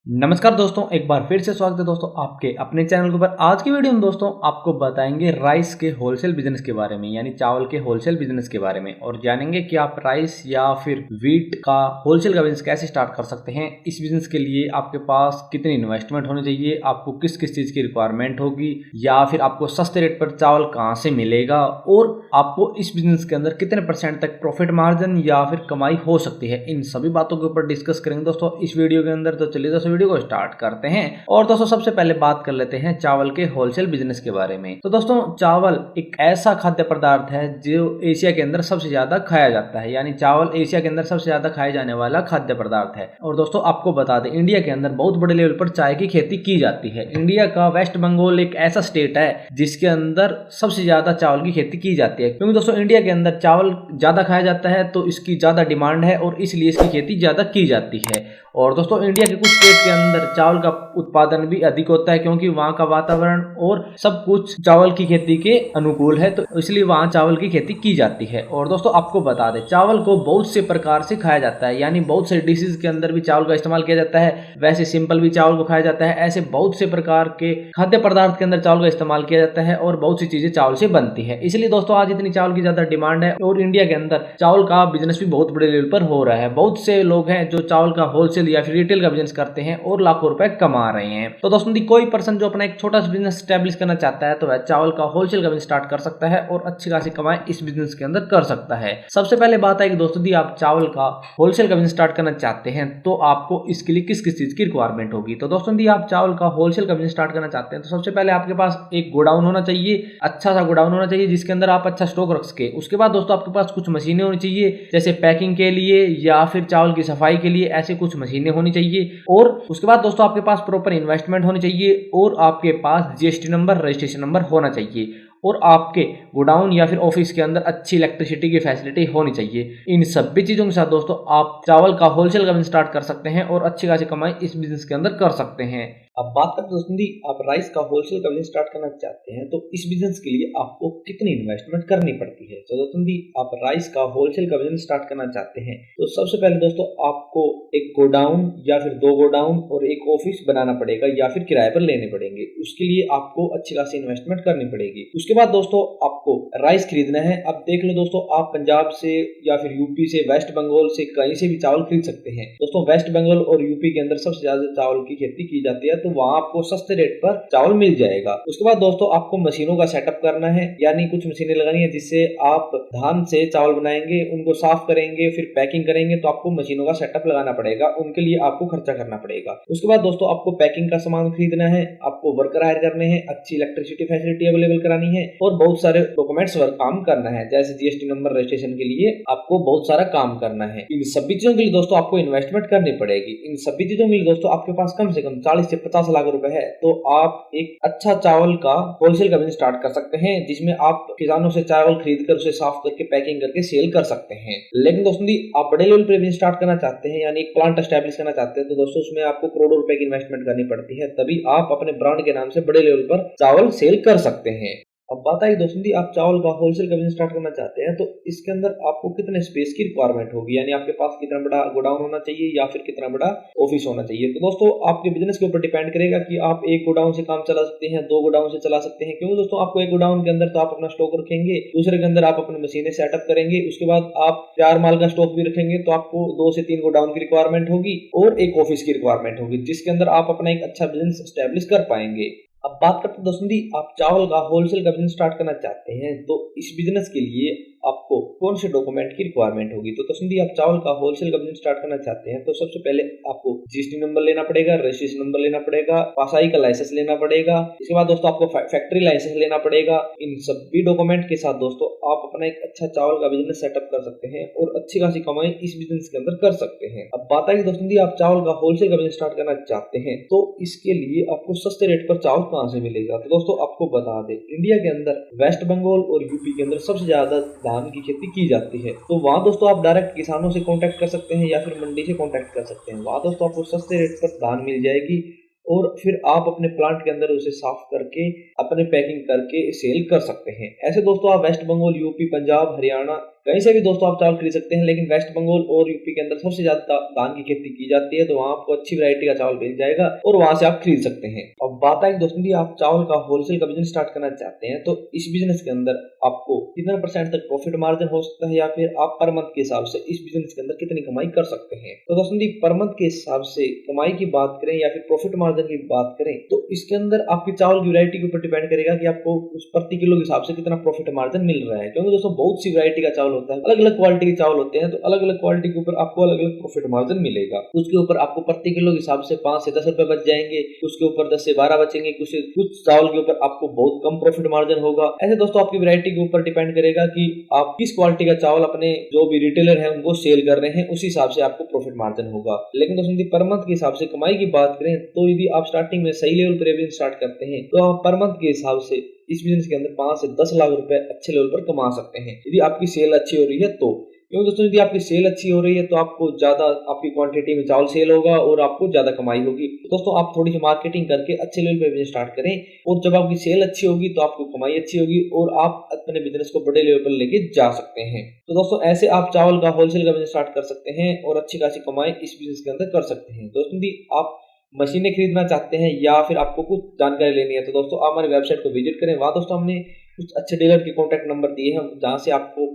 नमस्कार दोस्तों, एक बार फिर से स्वागत है दोस्तों आपके अपने चैनल के ऊपर। आज की वीडियो में दोस्तों आपको बताएंगे राइस के होलसेल बिजनेस के बारे में, यानी चावल के होलसेल बिजनेस के बारे में, और जानेंगे कि आप राइस या फिर व्हीट का होलसेल का बिजनेस कैसे स्टार्ट कर सकते हैं। इस बिजनेस के लिए आपके पास कितनी इन्वेस्टमेंट होनी चाहिए, आपको किस किस चीज की रिक्वायरमेंट होगी, या फिर आपको सस्ते रेट पर चावल कहाँ से मिलेगा, और आपको इस बिजनेस के अंदर कितने % तक प्रॉफिट मार्जिन या फिर कमाई हो सकती है। इन सभी बातों के ऊपर डिस्कस करेंगे दोस्तों इस वीडियो के अंदर। तो चलिए दोस्तों वीडियो को स्टार्ट करते हैं। और दोस्तों सबसे पहले बात कर लेते हैं चावल के होलसेल बिजनेस के बारे में। तो दोस्तों चावल एक ऐसा खाद्य पदार्थ है जो एशिया के अंदर सबसे ज्यादा खाया जाता है, यानी चावल एशिया के अंदर सबसे ज्यादा खाए जाने वाला खाद्य पदार्थ है। और दोस्तों आपको बता दें, इंडिया के अंदर बहुत बड़े लेवल पर चाय की खेती की जाती है। इंडिया का वेस्ट बंगाल एक ऐसा स्टेट है जिसके अंदर सबसे ज्यादा चावल की खेती की जाती है, क्योंकि दोस्तों इंडिया के अंदर चावल ज्यादा खाया जाता है, तो इसकी ज्यादा डिमांड है और इसलिए इसकी खेती ज्यादा की जाती है। और दोस्तों इंडिया के कुछ स्टेट के अंदर चावल का उत्पादन भी अधिक होता है, क्योंकि वहाँ का वातावरण और सब कुछ चावल की खेती के अनुकूल है, तो इसलिए वहाँ चावल की खेती की जाती है। और दोस्तों आपको बता दें, चावल को बहुत से प्रकार से खाया जाता है, यानी बहुत से डिशेज के अंदर भी चावल का इस्तेमाल किया जाता है। वैसे सिंपल भी चावल को खाया जाता है, ऐसे बहुत से प्रकार के खाद्य पदार्थ के अंदर चावल का इस्तेमाल किया जाता है और बहुत सी चीजें चावल से बनती है। इसलिए दोस्तों आज इतनी चावल की ज्यादा डिमांड है और इंडिया के अंदर चावल का बिजनेस भी बहुत बड़े लेवल पर हो रहा है। बहुत से लोग हैं जो चावल का होलसेल या फिर रिटेल का बिजनेस करते हैं और लाखों रुपए कमा रहे हैं। तो दोस्तों कोई पर्सन जो अपना एक छोटा सा बिजनेस स्टैब्लिश करना चाहता है तो वह चावल का होलसेल का बिजनेस स्टार्ट कर सकता है और अच्छी खासी कमाई इस बिजनेस के अंदर कर सकता है। सबसे पहले बात है कि दोस्तों दी आप चावल का होलसेल का बिजनेस स्टार्ट करना चाहते हैं तो आपको इसके लिए किस किस चीज की रिक्वायरमेंट होगी। तो दोस्तों दी आप चावल का होलसेल का बिजनेस स्टार्ट करना चाहते हैं तो सबसे पहले आपके पास एक गोडाउन होना चाहिए, अच्छा सा गोडाउन होना चाहिए जिसके अंदर आप अच्छा स्टॉक रख सके। उसके बाद दोस्तों आपके पास कुछ मशीनें होनी चाहिए, जैसे पैकिंग के लिए या फिर चावल की सफाई के लिए, ऐसे कुछ मशीनें होनी चाहिए। और उसके बाद दोस्तों आपके पास प्रॉपर इन्वेस्टमेंट होनी चाहिए और आपके पास जीएसटी नंबर, रजिस्ट्रेशन नंबर होना चाहिए, और आपके गोडाउन या फिर ऑफिस के अंदर अच्छी इलेक्ट्रिसिटी की फैसिलिटी होनी चाहिए। इन सभी चीजों के साथ दोस्तों आप चावल का होलसेल का बिजनेस स्टार्ट कर सकते हैं और अच्छी खासी कमाई इस बिजनेस के अंदर कर सकते हैं। अब बात करते हैं दोस्तों दी आप राइस का होलसेल का बिजनेस स्टार्ट करना चाहते हैं तो इस बिजनेस के लिए आपको कितनी इन्वेस्टमेंट करनी पड़ती है। तो दोस्तों दी आप राइस का होलसेल का बिजनेस स्टार्ट करना चाहते हैं तो सबसे पहले दोस्तों आपको एक गोडाउन या फिर 2 गोडाउन और एक ऑफिस बनाना पड़ेगा या फिर किराए पर लेने पड़ेंगे। उसके लिए आपको अच्छी खासी इन्वेस्टमेंट करनी पड़ेगी। उसके बाद दोस्तों आपको राइस खरीदना है। अब देख लो दोस्तों, आप पंजाब से या फिर यूपी से, वेस्ट बंगाल से, कहीं से भी चावल खरीद सकते हैं। दोस्तों वेस्ट बंगाल और यूपी के अंदर सबसे ज्यादा चावल की खेती की जाती है, तो वहां आपको सस्ते रेट पर चावल मिल जाएगा। उसके बाद दोस्तों आपको मशीनों का सेटअप करना है, यानी कुछ मशीनें लगानी है जिससे आप धान से चावल बनाएंगे, उनको साफ करेंगे, फिर पैकिंग करेंगे, तो आपको मशीनों का सेटअप लगाना पड़ेगा, उनके लिए आपको खर्चा करना पड़ेगा। उसके बाद दोस्तों आपको पैकिंग का सामान खरीदना है, आपको वर्कर हायर करने हैं, अच्छी इलेक्ट्रिसिटी फैसिलिटी अवेलेबल करानी है और बहुत सारे डॉक्यूमेंट्स वर्क काम करना है, जैसे जीएसटी नंबर, रजिस्ट्रेशन के लिए आपको बहुत सारा काम करना है। इन सभी चीजों के लिए दोस्तों आपको इन्वेस्टमेंट करनी पड़ेगी। इन सभी चीजों के लिए दोस्तों आपके पास कम से कम 40 से 50 लाख रुपए है, तो आप एक अच्छा चावल का होलसेल का बिजनेस स्टार्ट कर सकते हैं, जिसमें आप किसानों से चावल खरीद कर उसे साफ करके पैकिंग करके सेल कर सकते हैं। लेकिन दोस्तों आप बड़े लेवल पर बिजनेस स्टार्ट करना चाहते हैं, यानी एक प्लांट एस्टैब्लिश करना चाहते हैं, तो दोस्तों उसमें आपको करोड़ों रुपए की इन्वेस्टमेंट करनी पड़ती है, तभी आप अपने ब्रांड के नाम से बड़े लेवल पर चावल सेल कर सकते हैं। अब बात आई दोस्तों दी आप चावल का होलसेल का बिजनेस स्टार्ट करना चाहते हैं तो इसके अंदर आपको कितने स्पेस की रिक्वायरमेंट होगी, यानी आपके पास कितना बड़ा गोडाउन होना चाहिए या फिर कितना बड़ा ऑफिस होना चाहिए। तो दोस्तों आपके बिजनेस के ऊपर डिपेंड करेगा कि आप एक गोडाउन से काम चला सकते हैं, 2 गोडाउन से चला सकते हैं। क्योंकि दोस्तों आपको एक गोडाउन के अंदर तो आप अपना स्टॉक रखेंगे, दूसरे के अंदर आप अपनी मशीनें सेटअप करेंगे, उसके बाद आप तैयार माल का स्टॉक भी रखेंगे, तो आपको 2 से 3 गोडाउन की रिक्वायरमेंट होगी और एक ऑफिस की रिक्वायरमेंट होगी, जिसके अंदर आप अपना एक अच्छा बिजनेस स्टैब्लिश कर पाएंगे। अब बात करते हैं दोस्तों दी आप चावल का होलसेल का बिजनेस स्टार्ट करना चाहते हैं तो इस बिजनेस के लिए आपको कौन से डॉक्यूमेंट की रिक्वायरमेंट होगी। तो दोस्तों दी आप चावल का होलसेल का बिजनेस स्टार्ट करना चाहते हैं तो सबसे पहले आपको जीएसटी नंबर लेना पड़ेगा, रजिस्ट्रेशन नंबर लेना पड़ेगा, पासाई का लाइसेंस लेना पड़ेगा। इसके बाद दोस्तों आपको फैक्ट्री लाइसेंस लेना पड़ेगा। इन सभी डॉक्यूमेंट के साथ दोस्तों आप अपना एक अच्छा चावल का बिजनेस सेटअप कर सकते हैं और अच्छी खासी कमाई इस बिजनेस के अंदर कर सकते हैं। अब बात आई दोस्तों दी आप चावल का होलसेल का बिजनेस स्टार्ट करना चाहते हैं तो इसके लिए आपको सस्ते रेट पर चावल कहां से मिलेगा। तो दोस्तों आपको बता दें, इंडिया के अंदर वेस्ट बंगाल और यूपी के अंदर सबसे ज्यादा धान की खेती की जाती है, तो वहाँ दोस्तों आप डायरेक्ट किसानों से कांटेक्ट कर सकते हैं या फिर मंडी से कांटेक्ट कर सकते हैं। वहाँ दोस्तों आपको सस्ते रेट पर धान मिल जाएगी और फिर आप अपने प्लांट के अंदर उसे साफ करके अपने पैकिंग करके सेल कर सकते हैं। ऐसे दोस्तों आप वेस्ट बंगाल, यूपी, पंजाब, हरियाणा कहीं से भी दोस्तों आप चावल खरीद सकते हैं, लेकिन वेस्ट बंगाल और यूपी के अंदर सबसे ज्यादा धान की खेती की जाती है, तो वहाँ आपको अच्छी वैरायटी का चावल मिल जाएगा और वहां से आप खरीद सकते हैं। अब बात है दोस्तों जी, आप चावल का होलसेल का बिजनेस स्टार्ट करना चाहते हैं, तो इस बिजनेस के अंदर आपको कितना % तक प्रॉफिट मार्जिन हो सकता है, या फिर आप पर मंथ के हिसाब से इस बिजनेस के अंदर कितनी कमाई कर सकते हैं। तो दोस्तों जी, पर मंथ के हिसाब से कमाई की बात करें या फिर प्रॉफिट मार्जिन की बात करें, तो इसके अंदर आपकी चावल की वैरायटी के ऊपर डिपेंड करेगा कि आपको उस प्रति किलो के हिसाब से कितना प्रॉफिट मार्जिन मिल रहा है। क्योंकि दोस्तों बहुत सी वैरायटी का चावल होता है, अलग अलग क्वालिटी के चावल होते हैं, तो अलग अलग क्वालिटी के ऊपर आपको अलग अलग प्रॉफिट मार्जिन मिलेगा। उसके ऊपर आपको प्रति किलो के हिसाब से 5 से 10 रुपए बच जाएंगे, उसके ऊपर 10 से 12 बचेंगे, कुछ चावल के ऊपर आपको बहुत कम प्रॉफिट मार्जिन होगा। ऐसे दोस्तों आपकी वैरायटी के ऊपर डिपेंड करेगा कि आप किस क्वालिटी का चावल अपने जो भी रिटेलर है उनको सेल कर रहे हैं, उसी हिसाब से आपको प्रॉफिट मार्जिन होगा। लेकिन दोस्तों यदि पर मंथ के हिसाब से कमाई की बात करें, तो यदि आप स्टार्टिंग में सही लेवल पर बिजनेस स्टार्ट करते हैं, तो आप पर मंथ के हिसाब से इस बिजनेस के अंदर 5 से 10 लाख रुपए अच्छे लेवल पर कमा सकते हैं, यदि आपकी सेल अच्छी हो रही है तो। क्योंकि दोस्तों यदि आपकी सेल अच्छी हो रही है तो आपको ज्यादा आपकी क्वांटिटी में चावल सेल होगा और आपको ज्यादा कमाई होगी। तो दोस्तों आप थोड़ी सी मार्केटिंग करके अच्छे लेवल पे बिजनेस स्टार्ट करें, और जब आपकी सेल अच्छी होगी तो आपको कमाई अच्छी होगी और आप अपने बिजनेस को बड़े लेवल पर लेके जा सकते हैं। तो दोस्तों ऐसे आप चावल का होलसेल का बिजनेस स्टार्ट कर सकते हैं और अच्छी खासी कमाई इस बिजनेस के अंदर कर सकते हैं। दोस्तों यदि आप मशीनें खरीदना चाहते हैं या फिर आपको कुछ जानकारी लेनी है, तो दोस्तों आप हमारी वेबसाइट को विजिट करें। वहाँ दोस्तों हमने कुछ अच्छे डीलर के कॉन्टैक्ट नंबर दिए हैं, जहाँ से आपको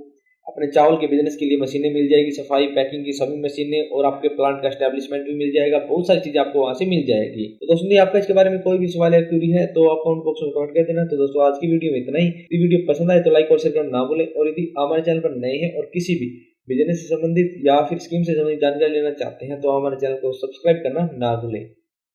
अपने चावल के बिजनेस के लिए मशीनें मिल जाएगी, सफाई पैकिंग की सभी मशीनें, और आपके प्लांट का एस्टेब्लिशमेंट भी मिल जाएगा। बहुत सारी चीजें आपको वहाँ से मिल जाएगी। तो दोस्तों यदि आपका इसके बारे में कोई भी सवाल या क्वेरी है तो आप कमेंट बॉक्स में कमेंट कर देना। तो दोस्तों आज की वीडियो में इतना ही। यदि वीडियो पसंद आए तो लाइक और शेयर करना ना भूलें, और यदि हमारे चैनल पर नए हैं और किसी भी बिजनेस से संबंधित या फिर स्कीम से संबंधित जानकारी लेना चाहते हैं तो हमारे चैनल को सब्सक्राइब करना ना भूलें।